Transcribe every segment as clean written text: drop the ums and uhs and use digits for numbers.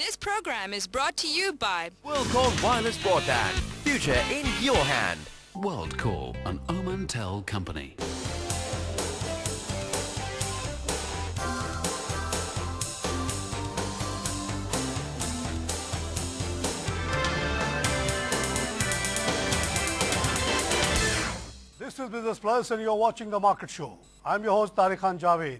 This program is brought to you by WorldCall Wireless Broadband. Future in your hand. WorldCall, an Omantel company. This is Business Plus and you're watching The Market Show. I'm your host Tariq Khan Javed.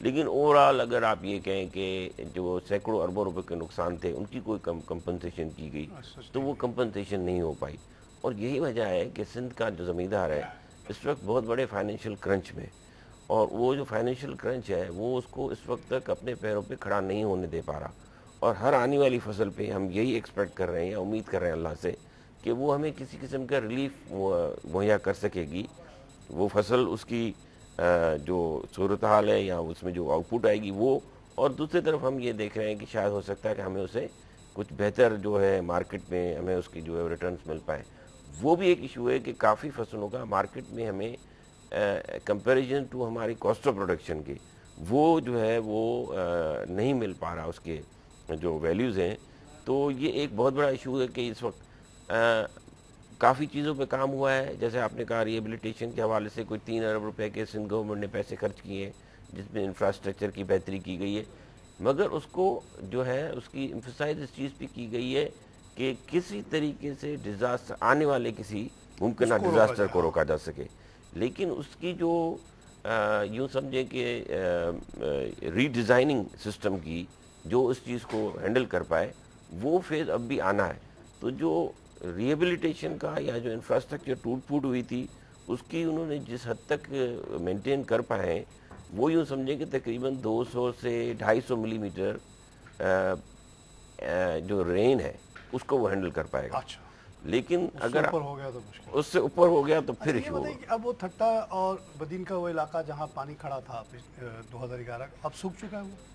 لیکن overall اگر آپ یہ کہیں کہ جو سینکڑوں اربوں روپے کے نقصان تھے ان کی کوئی کمپنسیشن کی گئی تو وہ کمپنسیشن نہیں ہو پائی. اور یہی وجہ ہے کہ سندھ کا جو زمیندار ہے اس وقت بہت بڑے فائنینشیل کرنچ میں, اور وہ جو فائنینشیل کرنچ ہے وہ اس کو اس وقت تک اپنے پیروں پہ کھڑا نہیں ہونے دے پا رہا. اور ہر آنے والی فصل پہ ہم یہی ایکسپیکٹ کر رہے ہیں یا امید کر رہے ہیں اللہ سے کہ وہ ہمیں کسی قسم کا ریلیف مہیا کر سکے گی. وہ فصل اس کی جو صورتحال ہے یا اس میں جو آؤٹ پٹ آئے گی وہ, اور دوسری طرف ہم یہ دیکھ رہے ہیں کہ شاید ہو سکتا ہے کہ ہمیں اسے کچھ بہتر جو ہے مارکیٹ میں ہمیں اس کی جو ہے ریٹرنز مل پائیں. وہ بھی ایک ایشو ہے کہ کافی فصلوں کا مارکیٹ میں ہمیں کمپیریزن ٹو ہماری کاسٹ آف پروڈکشن کی وہ جو ہے وہ نہیں مل پا رہا اس کے جو ویلیوز ہیں. تو یہ ایک بہت بڑا ایشو ہے کہ اس وقت کافی چیزوں پہ کام ہوا ہے. جیسے آپ نے کہا ریہیبلیٹیشن کے حوالے سے کوئی 3 ارب روپے کے سندھ گورنمنٹ نے پیسے خرچ کیے ہیں جس میں انفراسٹرکچر کی بہتری کی گئی ہے, مگر اس کو جو ہے اس کی ایمفسائز اس چیز پہ کی گئی ہے کہ کسی طریقے سے ڈیزاسٹر آنے والے کسی ممکنہ ڈیزاسٹر کو روکا جا سکے. لیکن اس کی جو یوں سمجھیں کہ ری ڈیزائننگ سسٹم کی جو اس چیز کو ہینڈل کر پائے وہ فیز اب بھی آنا ہے. تو جو ریہیبلیٹیشن کا یا جو انفراسٹرکچر ٹوٹ پھوٹ ہوئی تھی اس کی انہوں نے جس حد تک مینٹین کر پائے ہیں وہ یوں سمجھیں کہ تقریباً 200 سے 250 ملی میٹر جو رین ہے اس کو وہ ہینڈل کر پائے گا. لیکن اگر اس سے اوپر ہو گیا تو پھر ایشو ہوگا. اب وہ تھٹا اور بدین کا وہ علاقہ جہاں پانی کھڑا تھا 2011 اب سوکھ چکا ہے, وہ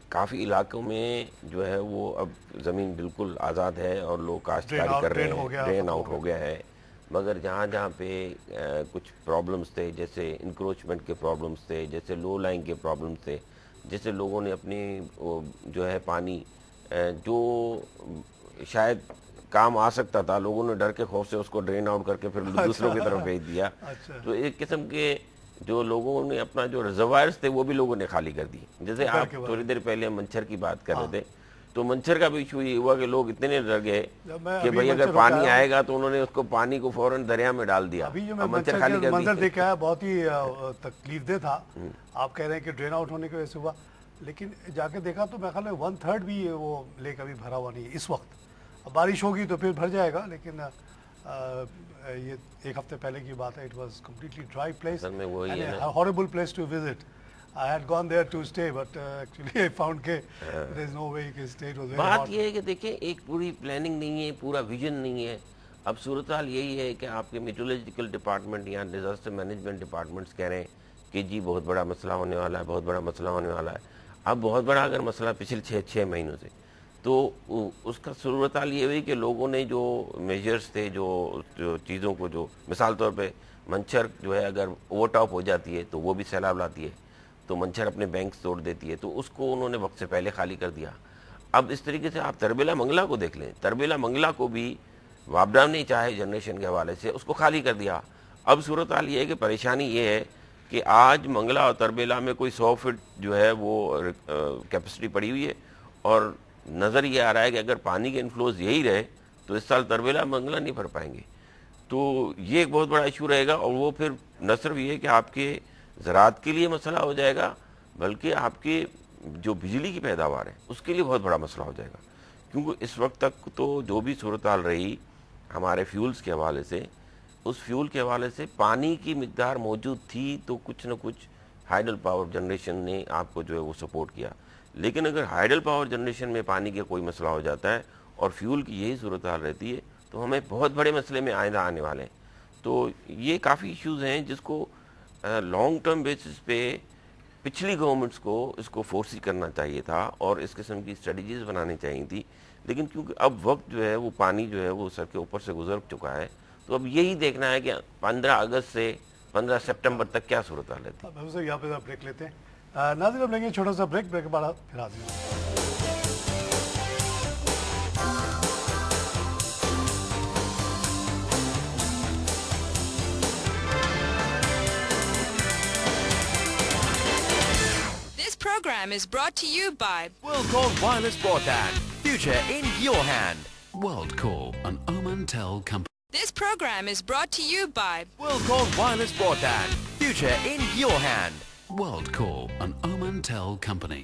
کافی علاقوں میں جو ہے وہ اب زمین بالکل آزاد ہے اور لوگ کاشتکاری کر رہے ہیں, ڈرین آؤٹ ہو گیا ہے. مگر جہاں جہاں پہ کچھ پرابلمز تھے, جیسے انکروچمنٹ کے پرابلمز تھے, جیسے لو لائن کے پرابلمز تھے, جیسے لوگوں نے اپنی جو ہے پانی جو شاید کام آ سکتا تھا لوگوں نے ڈر کے خوف سے اس کو ڈرین آؤٹ کر کے پھر دوسروں کی طرف بھیج دیا. تو ایک قسم کے جو لوگوں نے اپنا جو ریزروائرز تھے وہ بھی لوگوں نے خالی کر دی. جیسے آپ تھوڑی دیر پہلے منچھر کی بات کر رہے تھے تو منچھر کا بھی ایشو یہ ہوا کہ لوگ اتنے ڈر گئے کہ بھئی اگر پانی آئے گا تو انہوں نے اس کو پانی کو فوراً دریا میں ڈال دیا. ابھی جو میں منچر کا منظر دیکھا ہے بہت ہی تکلیف دہ تھا. آپ کہہ رہے ہیں کہ ڈرین آؤٹ ہونے کی وجہ سے ہوا, لیکن جا کے دیکھا تو میرے خیال میں 1/3 بھی وہ لیک ابھی بھرا ہوا نہیں ہے اس وقت. بارش ہوگی تو پھر بھر جائے گا, لیکن یہ ایک ہفتے پہلے کی بات ہے. It was completely dry place and a horrible place to visit. I had gone there to stay, but actually I found کہ there is no way you can stay. It was very hot. بات یہ ہے کہ دیکھیں ایک پوری planning نہیں ہے, پورا ویژن نہیں ہے. اب صورتحال یہی ہے کہ آپ کے میٹرولوجیکل ڈپارٹمنٹ یا ڈیزاسٹر مینجمنٹ ڈپارٹمنٹس کہہ رہے ہیں کہ جی بہت بڑا مسئلہ ہونے والا ہے, بہت بڑا مسئلہ ہونے والا ہے. اب بہت بڑا اگر مسئلہ پچھلے 6 مہینوں سے, تو اس کا صورتحال یہ ہوئی کہ لوگوں نے جو میجرز تھے جو چیزوں کو, جو مثال طور پہ منچھر جو ہے اگر اوور ٹاپ ہو جاتی ہے تو وہ بھی سیلاب لاتی ہے, تو منچھر اپنے بینکس توڑ دیتی ہے, تو اس کو انہوں نے وقت سے پہلے خالی کر دیا. اب اس طریقے سے آپ تربیلا منگلا کو دیکھ لیں, تربیلا منگلا کو بھی وابڈا نے چاہے جنریشن کے حوالے سے اس کو خالی کر دیا. اب صورتحال یہ ہے کہ پریشانی یہ ہے کہ آج منگلا اور تربیلا میں کوئی 100 فٹ جو ہے وہ کیپیسٹی پڑی ہوئی ہے, اور نظر یہ آ رہا ہے کہ اگر پانی کے انفلوز یہی رہے تو اس سال تربیلا منگلا نہیں بھر پائیں گے. تو یہ ایک بہت بڑا ایشو رہے گا, اور وہ پھر نہ صرف یہ کہ آپ کے زراعت کے لیے مسئلہ ہو جائے گا بلکہ آپ کے جو بجلی کی پیداوار ہے اس کے لیے بہت بڑا مسئلہ ہو جائے گا. کیونکہ اس وقت تک تو جو بھی صورتحال رہی ہمارے فیولز کے حوالے سے, اس فیول کے حوالے سے پانی کی مقدار موجود تھی تو کچھ نہ کچھ ہائیڈل پاور جنریشن نے آپ کو جو ہے وہ سپورٹ کیا. لیکن اگر ہائیڈل پاور جنریشن میں پانی کا کوئی مسئلہ ہو جاتا ہے اور فیول کی یہی صورتحال رہتی ہے تو ہمیں بہت بڑے مسئلے میں آئندہ آنے والے ہیں. تو یہ کافی ایشوز ہیں جس کو لانگ ٹرم بیسس پہ پچھلی گورنمنٹس کو اس کو فورسی کرنا چاہیے تھا اور اس قسم کی اسٹریٹجیز بنانی چاہیے تھی. لیکن کیونکہ اب وقت جو ہے وہ پانی جو ہے وہ سر کے اوپر سے گزر چکا ہے, تو اب یہی دیکھنا ہے کہ 15 اگست سے 15 سپٹمبر تک کیا صورتحال ہے. ہم سے یہاں پہ بریک لیتے ہیں. ناظرین اب لیں گے چھوٹا سا بریک, بریک کے بعد پھر حاضر ہیں. This program is brought to you by WorldCall Wireless Broadband. Future in your hand. WorldCall, an Omantel company. This program is brought to you by WorldCall Wireless Broadband. Future in your hand. World Corp, an Omantel company.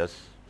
10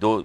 2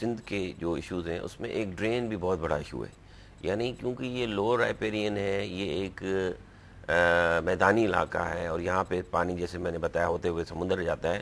Sindh کے جو issues ہیں اس میں ایک drain بھی بہت بڑا issue ہے. یعنی کیونکہ یہ لوور رائپیرین ہے, یہ ایک میدانی علاقہ ہے اور یہاں پہ پانی جیسے میں نے بتایا ہوتے ہوئے سمندر جاتا ہے,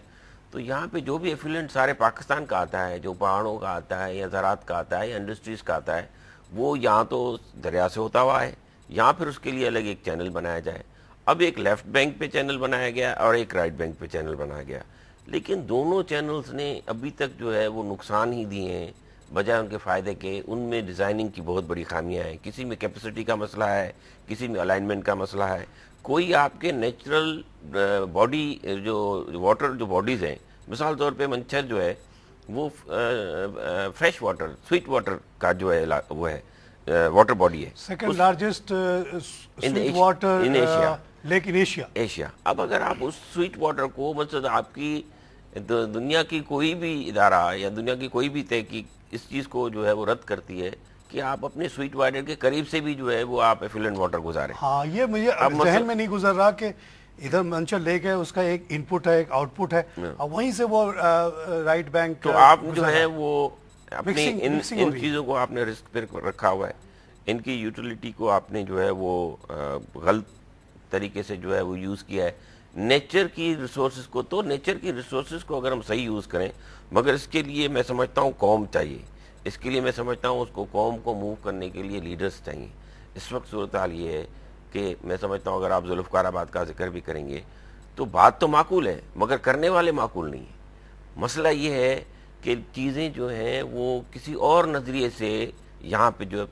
تو یہاں پہ جو بھی ایفلوئنٹ سارے پاکستان کا آتا ہے, جو پہاڑوں کا آتا ہے یا زراعت کا آتا ہے یا انڈسٹریز کا آتا ہے, وہ یہاں تو دریا سے ہوتا ہوا ہے, یہاں پھر اس کے لیے الگ ایک چینل بنایا جائے. اب ایک لیفٹ بینک پہ چینل بنایا گیا اور ایک رائٹ بینک پہ چینل بنایا گیا, لیکن دونوں چینلز نے ابھی تک جو ہے وہ نقصان ہی دیے ہیں بجائے ان کے فائدے کے. ان میں ڈیزائننگ کی بہت بڑی خامیاں ہیں, کسی میں کیپیسٹی کا مسئلہ ہے, کسی میں الائنمنٹ کا مسئلہ ہے. کوئی آپ کے نیچرل باڈی جو واٹر جو باڈیز ہیں, مثال طور پہ منچھر جو ہے وہ فریش واٹر سویٹ واٹر کا جو ہے وہ ہے واٹر باڈی ہے, second largest sweet water lake in Asia. اب اگر آپ اس سویٹ واٹر کو مطلب آپ کی دنیا کی کوئی بھی ادارہ یا دنیا کی کوئی بھی تحقیق اس چیز کو جو ہے وہ رد کرتی ہے کہ آپ اپنے سویٹ واٹر کے قریب سے بھی جو ہے وہ آپ ایفلوئنٹ واٹر گزاریں. ہاں, یہ مجھے ذہن میں نہیں گزر رہا کہ ادھر منچر لیک ہے, اس کا ایک ان پٹ ہے, ایک آؤٹ پٹ ہے, اور وہیں سے وہ رائٹ بینک. تو آپ جو ہے وہ اپنی ان چیزوں کو آپ نے رسک پہ رکھا ہوا ہے, ان کی یوٹیلیٹی کو آپ نے جو ہے وہ غلط طریقے سے جو ہے وہ یوز کیا ہے. نیچر کی ریسورسز کو, تو نیچر کی ریسورسز کو اگر ہم صحیح یوز کریں, مگر اس کے لیے میں سمجھتا ہوں قوم چاہیے, اس کے لیے میں سمجھتا ہوں اس کو قوم کو موو کرنے کے لیے لیڈرز چاہیے. اس وقت صورتحال یہ ہے کہ میں سمجھتا ہوں اگر آپ ذوالفقار آباد کا ذکر بھی کریں گے تو بات تو معقول ہے مگر کرنے والے معقول نہیں ہیں. مسئلہ یہ ہے کہ چیزیں جو ہیں وہ کسی اور نظریے سے یہاں پہ جو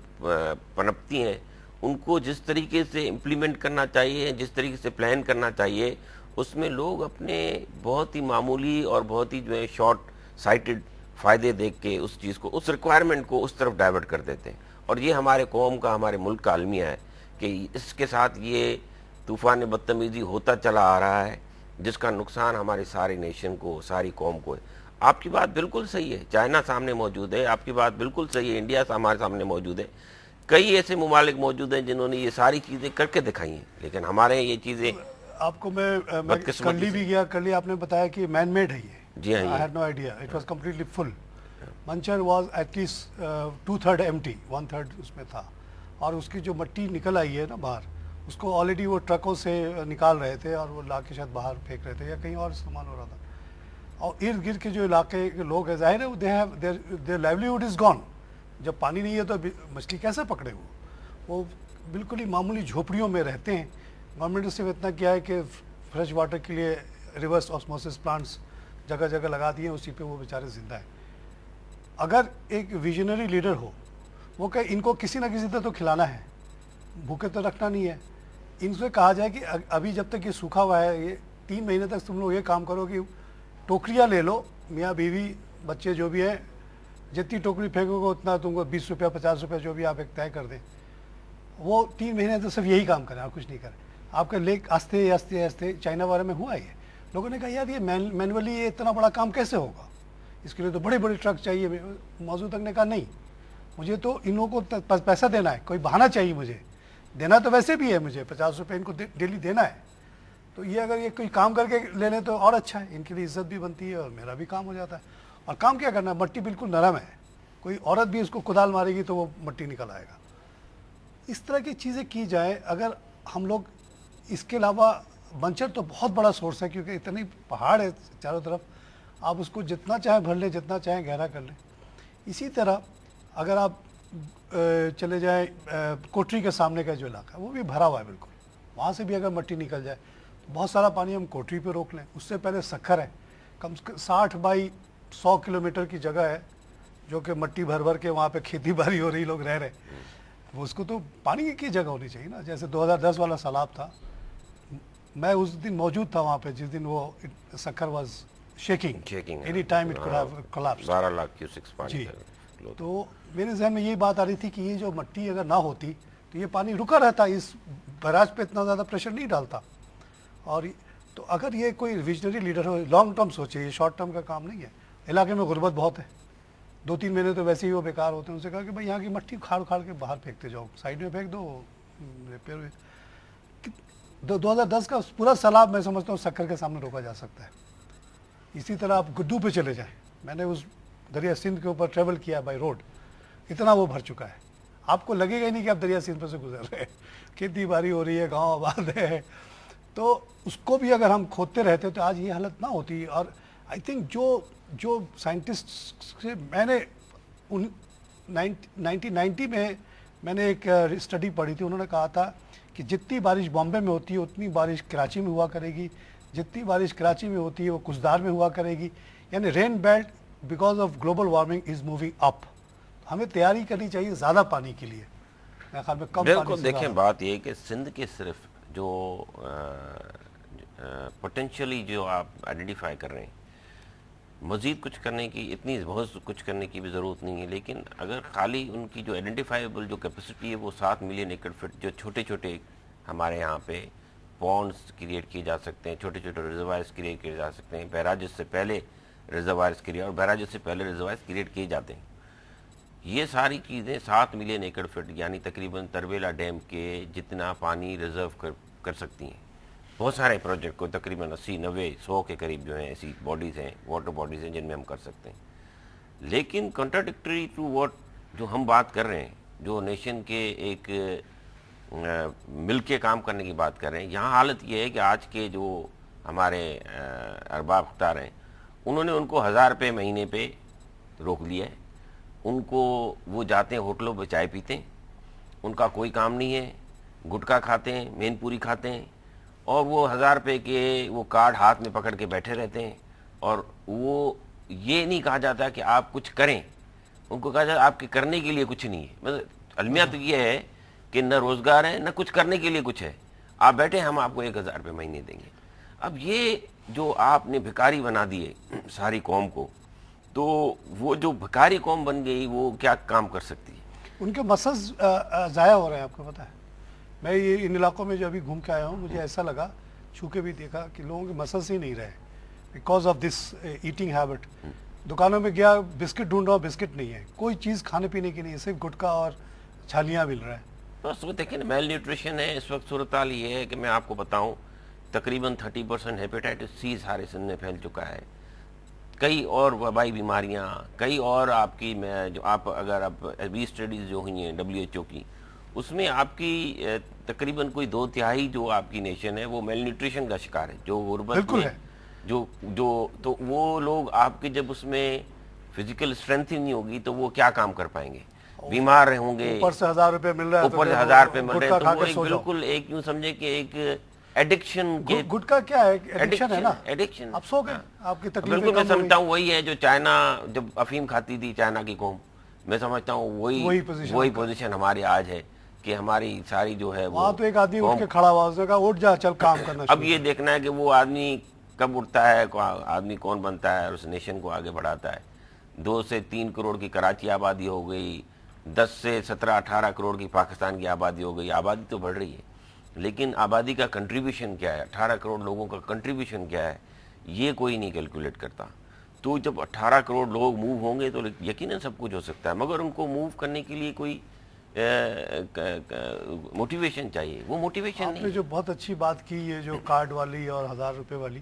پنپتی ہیں, ان کو جس طریقے سے امپلیمنٹ کرنا چاہیے, جس طریقے سے پلان کرنا چاہیے, اس میں لوگ اپنے بہت ہی معمولی اور بہت ہی جو ہے شارٹ سائٹڈ فائدے دیکھ کے اس چیز کو, اس ریکوائرمنٹ کو اس طرف ڈائیورٹ کر دیتے ہیں. اور یہ ہمارے قوم کا, ہمارے ملک کا المیہ ہے کہ اس کے ساتھ یہ طوفان بدتمیزی ہوتا چلا آ رہا ہے جس کا نقصان ہماری ساری نیشن کو, ساری قوم کو ہے. آپ کی بات بالکل صحیح ہے, چائنا سامنے موجود ہے, آپ کی بات بالکل صحیح ہے, انڈیا ہمارے سامنے موجود ہے, کئی ایسے ممالک موجود ہیں جنہوں نے یہ ساری چیزیں کر کے دکھائی ہیں, لیکن ہمارے یہ چیزیں آپ کو میں کرلی بھی گیا, کرلی آپ نے بتایا کہ مین میڈ ہے یہ. جی ہاں, I had no idea. It was completely full. Manchar was at least 2/3 empty, 1/3 اس میں تھا, اور اس کی جو مٹی نکل آئی ہے نا باہر, اس کو آلریڈی وہ ٹرکوں سے نکال رہے تھے اور وہ لا کے شاید باہر پھینک رہے تھے یا کہیں اور استعمال ہو رہا تھا. اور ارد گرد کے جو علاقے کے لوگ ہیں, ظاہر ہے their livelihood is gone. جب پانی نہیں ہے تو مچھلی کیسے پکڑے وہ بالکل ہی معمولی جھوپڑیوں میں رہتے ہیں. گورنمنٹ نے صرف اتنا کیا ہے کہ فریش واٹر کے لیے ریورس آسموسس پلانٹس جگہ جگہ لگا دیے, اسی پہ وہ بیچارے زندہ ہیں. اگر ایک ویژنری لیڈر ہو, وہ کہ ان کو کسی نہ کسی طرح تو کھلانا ہے, بھوکے تو رکھنا نہیں ہے. ان سے کہا جائے کہ ابھی جب تک یہ سوکھا ہوا ہے, یہ 3 مہینے تک تم لوگ یہ کام کرو کہ ٹوکریاں لے لو, میاں بیوی بچے جو بھی ہیں, جتنی ٹوکری پھینکو گے اتنا تم کو 20 روپیہ 50 روپیہ جو بھی آپ ایک طے کر دیں. وہ 3 مہینے تو صرف یہی کام کریں اور کچھ نہیں کریں. آپ کا لیک آستے آستے آستے چائنا وغیرہ میں ہوا ہے. لوگوں نے کہا یار یہ مینولی یہ اتنا بڑا کام کیسے ہوگا, اس کے لیے تو بڑے بڑے ٹرک چاہیے. موضوع تک نے کہا نہیں, مجھے تو ان لوگوں کو پیسہ دینا ہے, کوئی بہانہ چاہیے مجھے دینا, تو ویسے بھی ہے مجھے 50 روپے ان کو ڈیلی دینا ہے. تو یہ اگر یہ کوئی کام کر کے لے لیں تو اور اچھا ہے, ان کے لیے عزت بھی بنتی ہے اور میرا بھی کام ہو جاتا ہے. اور کام کیا کرنا ہے, مٹی بالکل نرم ہے, کوئی عورت بھی اس کو کدال مارے گی تو وہ مٹی نکل آئے گا. اس طرح کی چیزیں کی جائیں اگر ہم لوگ. اس کے علاوہ منچر تو بہت بڑا سورس ہے کیونکہ اتنے پہاڑ ہے چاروں طرف, آپ اس کو جتنا چاہیں بھر لیں, جتنا چاہیں گہرا کر لیں. اسی طرح اگر آپ چلے جائیں کوٹری کے سامنے کا جو علاقہ ہے وہ بھی بھرا ہوا ہے بالکل, وہاں سے بھی اگر مٹی نکل جائے تو بہت سارا پانی ہم کوٹری پہ روک لیں. اس سے پہلے سکھر ہے, کم سے کم 60 بائی 100 کلومیٹر کی جگہ ہے جو کہ مٹی بھر بھر کے وہاں پہ کھیتی باڑی ہو رہی, لوگ رہ رہے. وہ اس کو تو پانی کی جگہ ہونی چاہیے نا. جیسے 2010 والا سیلاب تھا, میں اس دن موجود تھا وہاں پہ جس دن وہ Sukkur was shaking any time it could have collapsed. 12 lakh kiosks پانی. جی, تو میرے ذہن میں یہی بات آ رہی تھی کہ یہ جو مٹی اگر نہ ہوتی تو یہ پانی رکا رہتا, اس براج پہ اتنا زیادہ پریشر نہیں ڈالتا. اور تو اگر یہ کوئی ویژنری لیڈر ہو, لانگ ٹرم سوچے, یہ شارٹ ٹرم کا کام نہیں ہے. علاقے میں غربت بہت ہے, 2-3 مہینے تو ویسے ہی وہ بیکار ہوتے ہیں. ان سے کہا کہ بھائی یہاں کی مٹی کھاڑ کھاڑ کے باہر پھینکتے جاؤ, سائڈ میں پھینک دو, ریپیئر ہوئے. 2010 کا پورا سیلاب میں سمجھتا ہوں سکھر کے سامنے روکا جا سکتا ہے. اسی طرح آپ گڈو پہ چلے جائیں, میں نے اس دریا سندھ کے اوپر ٹریول کیا بائی روڈ, اتنا وہ بھر چکا ہے. آپ کو لگے گا ہی نہیں کہ آپ دریا سندھ پر سے گزر رہے ہیں, کھیتی باڑی ہو رہی ہے, گاؤں آباد ہے. تو اس کو بھی اگر ہم کھودتے رہتے تو آج یہ حالت نہ ہوتی. اور آئی تھنک جو سائنٹسٹ سے میں نے 1990 میں نے ایک اسٹڈی پڑھی تھی, انہوں نے کہا تھا کہ جتنی بارش بامبے میں ہوتی ہے اتنی بارش کراچی میں ہوا کرے گی, جتنی بارش کراچی میں ہوتی ہے وہ کچدار میں ہوا کرے گی. یعنی rain belt because of global warming is moving up. ہمیں تیاری کرنی چاہیے زیادہ پانی کے لیے, میرے خیال میں کم پانی. بالکل دیکھیں, بات یہ کہ سندھ کے صرف جو پوٹینشلی جو آپ آئیڈینٹیفائی کر رہے ہیں, مزید کچھ کرنے کی, اتنی بہت کچھ کرنے کی بھی ضرورت نہیں ہے. لیکن اگر خالی ان کی جو آئیڈینٹیفائیبل جو کیپیسٹی ہے وہ 7 ملین ایکڑ فٹ, جو چھوٹے چھوٹے ہمارے یہاں پہ پونڈس کریٹ کیے جا سکتے ہیں, چھوٹے چھوٹے ریزروائرز کریٹ کیے جا سکتے ہیں, بیراجز سے پہلے ریزروائرز کریٹ, اور بیراجز سے پہلے ریزروائرز کریٹ کیے جاتے ہیں. یہ ساری چیزیں 7 ملین ایکڑ فٹ یعنی تقریباً تربیلا ڈیم کے جتنا پانی ریزرو کر سکتی ہیں. بہت سارے پروجیکٹ کو تقریباً 80, 90, 100 کے قریب جو ہیں ایسی باڈیز ہیں, واٹر باڈیز ہیں جن میں ہم کر سکتے ہیں. لیکن کنٹراڈکٹری ٹو واٹ جو ہم بات کر رہے ہیں, جو نیشن کے ایک مل کے کام کرنے کی بات کر رہے ہیں, یہاں حالت یہ ہے کہ آج کے جو ہمارے ارباب اختیار ہیں انہوں نے ان کو 1000 روپے مہینے پہ روک لیا ہے. ان کو وہ جاتے ہیں ہوٹلوں پہ چائے پیتے ہیں, ان کا کوئی کام نہیں ہے, گٹکا کھاتے ہیں, مین پوری کھاتے ہیں, اور وہ 1000 روپے کے وہ کارڈ ہاتھ میں پکڑ کے بیٹھے رہتے ہیں. اور وہ یہ نہیں کہا جاتا کہ آپ کچھ کریں, ان کو کہا جاتا آپ کے کرنے کے لیے کچھ نہیں ہے. مطلب المیہ تو یہ ہے کہ نہ روزگار ہے نہ کچھ کرنے کے لیے کچھ ہے, آپ بیٹھے ہم آپ کو 1000 روپے مہینے دیں گے. اب یہ جو آپ نے بھکاری بنا دیے ساری قوم کو, تو وہ جو بھکاری قوم بن گئی وہ کیا کام کر سکتی ہے؟ ان کے مسلز ضائع ہو رہے ہیں. آپ کو پتہ ہے, میں یہ ان علاقوں میں جو ابھی گھوم کے آیا ہوں, مجھے ایسا لگا, چھو کے بھی دیکھا کہ لوگوں کے مسلز ہی نہیں رہے because of this eating habit. دکانوں میں گیا, بسکٹ ڈھونڈ رہا ہوں, بسکٹ نہیں ہے, کوئی چیز کھانے پینے کی نہیں ہے, صرف گٹکا اور چھالیاں مل رہا ہے. بس وہ دیکھیں نا, میل نیوٹریشن ہے اس وقت. صورتحال یہ ہے کہ میں آپ کو بتاؤں تقریباً 30% ہیپیٹائٹس سی سارے سندھ میں پھیل چکا ہے. کئی اور وبائی بیماریاں, کئی اور آپ کی جو آپ اگر آپ 20 اسٹڈیز جو ہوئی ہیں WHO کی, اس میں آپ کی تقریباً کوئی 2/3 جو آپ کی نیشن ہے وہ میل نیوٹریشن کا شکار ہے. جو غربت میں جو تو وہ لوگ آپ کے جب اس میں فزیکل اسٹرینتھ ہی نہیں ہوگی تو وہ کیا کام کر پائیں گے, بیمار رہوں گے, اوپر سے 1000 روپے مل رہا ہے, اوپر سے 1000 روپے مل رہے ہیں, تو وہ ایک بالکل ایک یوں سمجھے کہ ایک ایڈکشن. گٹکا کیا ہے, ایڈکشن ہے نا, ایڈکشن. آپ سو گئے, آپ کی تکلیف بالکل میں سمجھتا ہوں وہی ہے جو چائنا جب افیم کھاتی تھی, چائنا کی قوم, میں سمجھتا ہوں وہی پوزیشن ہماری آج ہے کہ ہماری ساری جو ہے وہاں تو ایک آدمی اٹھ کے کھڑا ہوا, اس نے کہا اٹھ جا چل کام کرنا. اب یہ دیکھنا ہے کہ وہ آدمی کب اٹھتا ہے, آدمی کون بنتا ہے اور اس نیشن کو آگے بڑھاتا ہے. 2 سے 3 کروڑ کی کراچی آبادی ہو گئی, 10 سے 17, 18 کروڑ کی پاکستان کی آبادی ہو گئی. آبادی تو بڑھ رہی ہے لیکن آبادی کا کنٹریبیوشن کیا ہے, 18 کروڑ لوگوں کا کنٹریبیوشن کیا ہے, یہ کوئی نہیں کیلکولیٹ کرتا. تو جب 18 کروڑ لوگ موو ہوں گے تو یقیناً سب کچھ ہو سکتا ہے, مگر ان کو موو کرنے کے لیے کوئی موٹیویشن چاہیے. وہ موٹیویشن نہیں. آپ نے جو بہت اچھی بات کی, یہ جو کارڈ والی اور 1000 روپے والی,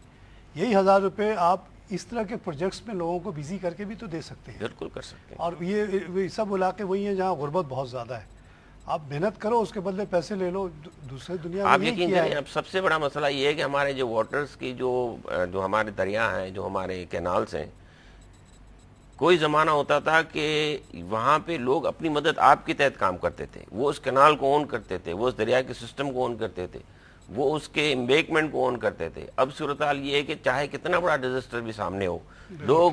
یہی 1000 روپے آپ اس طرح کے پروجیکٹس میں لوگوں کو بیزی کر کے بھی تو دے سکتے ہیں. بالکل کر سکتے ہیں. اور یہ سب علاقے وہی ہیں جہاں غربت بہت زیادہ ہے. آپ محنت کرو, اس کے بدلے پیسے لے لو. دوسرے دنیا میں آپ یقین کریں, اب سب سے بڑا مسئلہ یہ ہے کہ ہمارے جو واٹرز کی جو ہمارے دریا ہیں, جو ہمارے کینالز ہیں, کوئی زمانہ ہوتا تھا کہ وہاں پہ لوگ اپنی مدد آپ کے تحت کام کرتے تھے. وہ اس کینال کو اون کرتے تھے, وہ اس دریا کے سسٹم کو اون کرتے تھے, وہ اس کے امبیکمنٹ کو اون کرتے تھے. اب صورتحال یہ ہے کہ چاہے کتنا بڑا ڈیزاسٹر بھی سامنے ہو, لوگ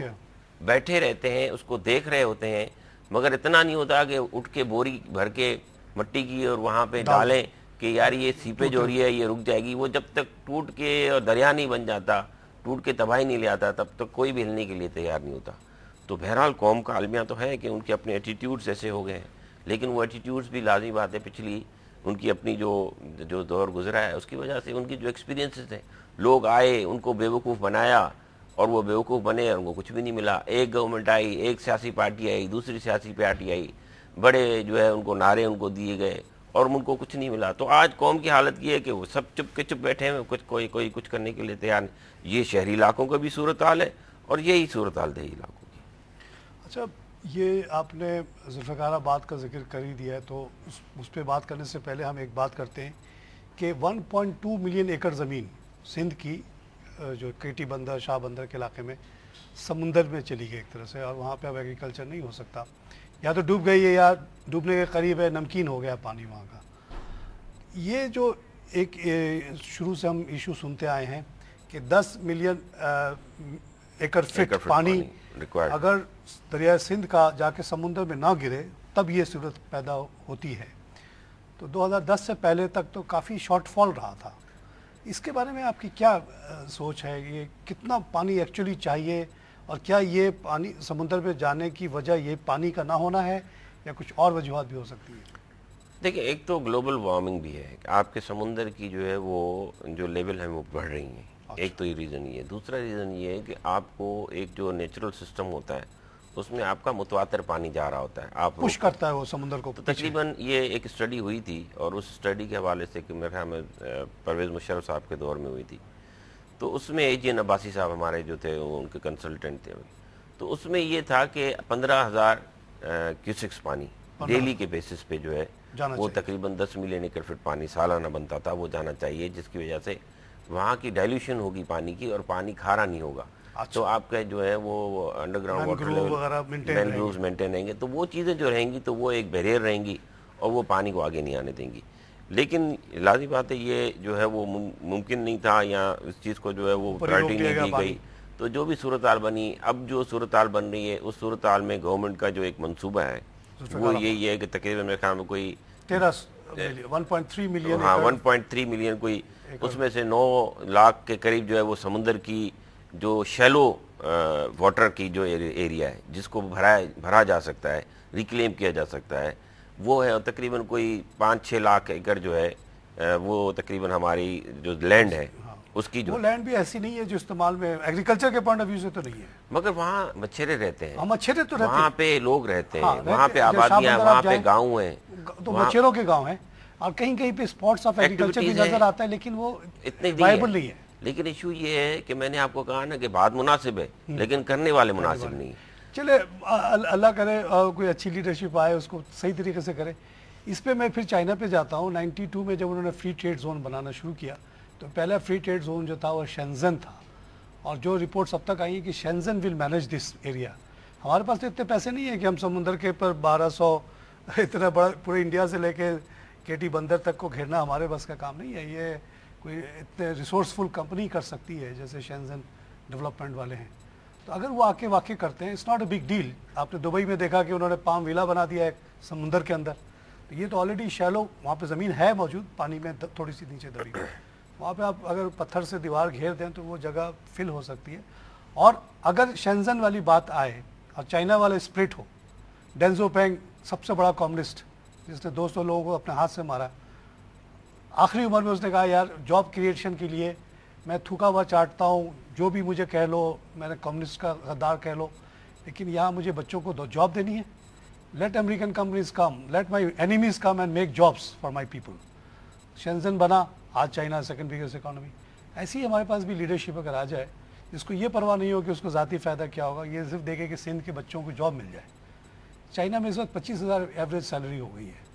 بیٹھے رہتے ہیں, اس کو دیکھ رہے ہوتے ہیں, مگر اتنا نہیں ہوتا کہ اٹھ کے بوری بھر کے مٹی کی اور وہاں پہ ڈالیں کہ یار یہ سیپیج ہو رہی ہے, یہ رک جائے گی. وہ جب تک ٹوٹ کے اور دریا نہیں بن جاتا, ٹوٹ کے تباہی نہیں لے آتا, تب تک کوئی بھی ہلنے کے لیے تیار نہیں ہوتا. تو بہرحال قوم کا المیہ تو ہے کہ ان کے اپنے ایٹیٹیوڈز ایسے ہو گئے ہیں, لیکن وہ ایٹیٹیوڈز بھی لازمی بات ہے پچھلی ان کی اپنی جو دور گزرا ہے اس کی وجہ سے, ان کی جو ایکسپیرینسز ہیں, لوگ آئے, ان کو بیوقوف بنایا اور وہ بیوقوف بنے اور ان کو کچھ بھی نہیں ملا. ایک گورنمنٹ آئی, ایک سیاسی پارٹی آئی, دوسری سیاسی پارٹی آئی, بڑے جو ہے ان کو نعرے ان کو دیے گئے اور ان کو کچھ نہیں ملا. تو آج قوم کی حالت یہ ہے کہ وہ سب چپ کے چپ بیٹھے ہیں, کوئی کچھ کرنے کے لیے تیار نہیں. یہ شہری علاقوں کا بھی صورتحال ہے اور یہی صورتحال دیہی علاقوں کی. اچھا یہ آپ نے ذوالفقار آباد کا ذکر کر ہی دیا ہے تو اس پہ بات کرنے سے پہلے ہم ایک بات کرتے ہیں کہ 1.2 ملین ایکڑ زمین سندھ کی جو کیٹی بندر شاہ بندر کے علاقے میں سمندر میں چلی گئی ایک طرح سے، اور وہاں پہ اب ایگریکلچر نہیں ہو سکتا، یا تو ڈوب گئی ہے یا ڈوبنے کے قریب ہے، نمکین ہو گیا پانی وہاں کا. یہ جو ایک شروع سے ہم ایشو سنتے آئے ہیں کہ 10 ملین ایکڑ فٹ پانی اگر دریائے سندھ کا جا کے سمندر میں نہ گرے تب یہ صورت پیدا ہوتی ہے. تو 2010 سے پہلے تک تو کافی شارٹ فال رہا تھا. اس کے بارے میں آپ کی کیا سوچ ہے؟ یہ کتنا پانی ایکچولی چاہیے، اور کیا یہ پانی سمندر میں جانے کی وجہ یہ پانی کا نہ ہونا ہے یا کچھ اور وجوہات بھی ہو سکتی ہیں؟ دیکھیں، ایک تو گلوبل وارمنگ بھی ہے، آپ کے سمندر کی جو ہے وہ جو لیول ہیں وہ بڑھ رہی ہیں. ایک تو یہ ریزن یہ ہے. دوسرا ریزن یہ ہے کہ آپ کو ایک جو نیچرل سسٹم ہوتا ہے اس میں آپ کا متواتر پانی جا رہا ہوتا ہے، آپ پش کرتا ہے وہ سمندر کو. تقریباً یہ ایک اسٹڈی ہوئی تھی، اور اس اسٹڈی کے حوالے سے کہ میرے خیال میں پرویز مشرف صاحب کے دور میں ہوئی تھی، تو اس میں AGN عباسی صاحب ہمارے جو تھے وہ ان کے کنسلٹنٹ تھے. تو اس میں یہ تھا کہ 15,000 کیوسکس پانی ڈیلی کے بیسس پہ جو ہے وہ تقریباً 10 ملین ایکڑ فٹ پانی سالانہ بنتا تھا، وہ جانا چاہیے، جس کی وجہ سے وہاں کی ڈائلیوشن ہوگی پانی کی اور پانی کھارا نہیں ہوگا. تو آپ کا جو ہے وہ under ground water level mangroves maintain رہیں گے، تو وہ چیزیں جو رہیں گی تو وہ ایک بیریئر رہیں گی اور وہ پانی کو آگے نہیں آنے دیں گی. لیکن لازمی بات ہے یہ جو ہے وہ ممکن نہیں تھا، یا اس چیز کو جو ہے وہ پرائرٹی نہیں دی گئی. تو جو بھی صورتحال بنی، اب جو صورتحال بن رہی ہے اس صورتحال میں گورنمنٹ کا جو ایک منصوبہ ہے وہ یہی ہے کہ تقریباً میرے خیال میں کوئی 1.3 ملین، ہاں 1.3 ملین کوئی، اس میں سے 9 لاکھ کے قریب جو ہے وہ سمندر کی جو شیلو واٹر کی جو ایریا ہے جس کو بھرا جا سکتا ہے، ریکلیم کیا جا سکتا ہے، وہ ہے. اور تقریباً کوئی 5-6 لاکھ ایکڑ جو ہے وہ تقریباً ہماری جو لینڈ ہے اس کی جو وہ لینڈ بھی ایسی نہیں ہے جو استعمال میں ایگریکلچر کے پوائنٹ آف ویو سے تو نہیں ہے، مگر وہاں مچھرے رہتے ہیں، مچھرے تو رہتے ہیں، وہاں پہ لوگ رہتے ہیں، وہاں پہ آبادیاں ہیں، وہاں پہ گاؤں ہیں، تو مچھروں کے گاؤں ہیں، اور کہیں کہیں پہ اسپاٹس آف ایگریکلچر بھی نظر آتا ہے، لیکن وہ اتنے وائبل نہیں ہے. لیکن ایشو یہ ہے کہ میں نے آپ کو کہا نا کہ بات مناسب ہے لیکن کرنے والے مناسب نہیں. چلے اللہ کرے کوئی اچھی لیڈرشپ آئے اس کو صحیح طریقے سے کرے. اس پہ میں پھر چائنا پہ جاتا ہوں. 92 میں جب انہوں نے فری ٹریڈ زون بنانا شروع کیا تو پہلا فری ٹریڈ زون جو تھا وہ شینزن تھا, اور جو رپورٹس اب تک آئی ہیں کہ Shenzhen will manage this area. ہمارے پاس تو اتنے پیسے نہیں ہیں کہ ہم سمندر کے پر 1200 اتنا بڑا پورے انڈیا سے لے کے کیٹی بندر تک کو گھیرنا ہمارے بس کا کام نہیں ہے. یہ کوئی اتنے ریسورسفل کمپنی کر سکتی ہے جیسے شینزن ڈیولپمنٹ والے ہیں. تو اگر وہ آ کے واقع کرتے ہیں it's not a big deal. آپ نے دبئی میں دیکھا کہ انہوں نے پام ویلا بنا دیا ہے سمندر کے اندر, تو یہ تو آلریڈی شیلو وہاں پہ زمین ہے موجود, پانی میں تھوڑی سی نیچے دبی, وہاں پہ آپ اگر پتھر سے دیوار گھیر دیں تو وہ جگہ فل ہو سکتی ہے. اور اگر شینزن والی بات آئے اور چائنا والا اسپلٹ ہو, ڈینزو پینگ سب سے بڑا کمیونسٹ جس نے 200 لوگوں کو اپنے ہاتھ سے مارا, آخری عمر میں اس نے کہا یار جاب کریشن کے لیے میں تھوکا ہوا چاٹتا ہوں, جو بھی مجھے کہہ لو, میں نے کمیونسٹ کا غدار کہہ لو, لیکن یہاں مجھے بچوں کو جاب دینی ہے. Let American companies come, let my enemies come and make jobs for my people. Shenzhen بنا, آج چائنا سیکنڈ بگیسٹ اکانومی. ایسی ہمارے پاس بھی لیڈرشپ اگر آ جائے جس کو یہ پرواہ نہیں ہو کہ اس کو ذاتی فائدہ کیا ہوگا, یہ صرف دیکھے کہ سندھ کے بچوں کو جاب مل جائے. چائنا میں اس وقت 25,000 ایوریج سیلری ہو گئی ہے.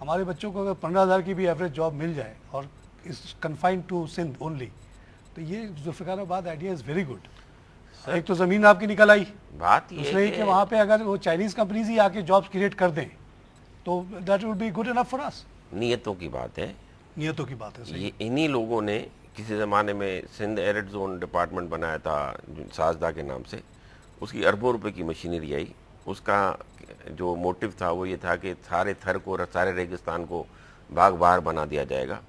ہمارے بچوں کو اگر 15,000 کی بھی ایوریج جاب مل جائے اور اس کنفائنڈ ٹو سندھ اونلی, تو یہ ذوالفقار آباد آئیڈیا از ویری گڈ. ایک تو زمین آپ کی نکل آئی, بات یہ ہے کہ وہاں پہ اگر وہ چائنیز کمپنیز ہی آ کے جابس کریٹ کر دیں تو that will be good enough for us. نیتوں کی بات ہے, نیتوں کی بات ہے. یہ انہی لوگوں نے کسی زمانے میں سندھ ایرڈ زون ڈپارٹمنٹ بنایا تھا سازدہ کے نام سے, اس کی اربوں روپے کی مشینری آئی. اس کا جو موٹیو تھا وہ یہ تھا کہ سارے تھر کو, سارے ریگستان کو باغ بہار بنا دیا جائے گا.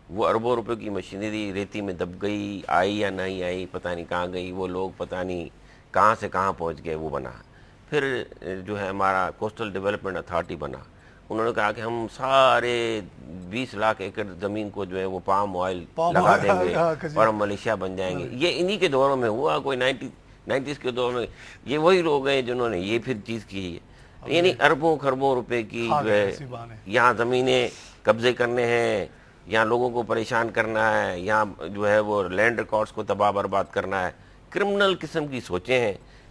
وہ اربوں روپے کی مشینری ریتی میں دب گئی, آئی یا نہیں آئی پتہ نہیں کہاں گئی, وہ لوگ پتہ نہیں کہاں سے کہاں پہنچ گئے. وہ بنا, پھر جو ہے ہمارا کوسٹل ڈیولپمنٹ اتھارٹی بنا. انہوں نے کہا کہ ہم سارے 20 لاکھ ایکڑ زمین کو جو ہے وہ پام آئل لگا دیں گے اور ہم ملیشیا بن جائیں گے. یہ انہی کے دوروں میں ہوا, کوئی 90s کے دور میں. یہ وہی لوگ ہیں جنہوں نے یہ پھر چیز کی ہے. یعنی اربوں خربوں روپے کی جو ہے یہاں زمینیں قبضے کرنے ہیں, یہاں لوگوں کو پریشان کرنا ہے, یہاں جو ہے وہ لینڈ ریکارڈز کو تباہ برباد کرنا ہے. کرمنل قسم کی سوچیں ہیں.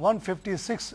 156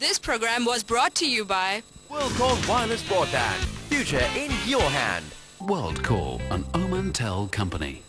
This program was brought to you by WorldCall Wireless Broadband. Future in your hand. WorldCall, an Omantel company.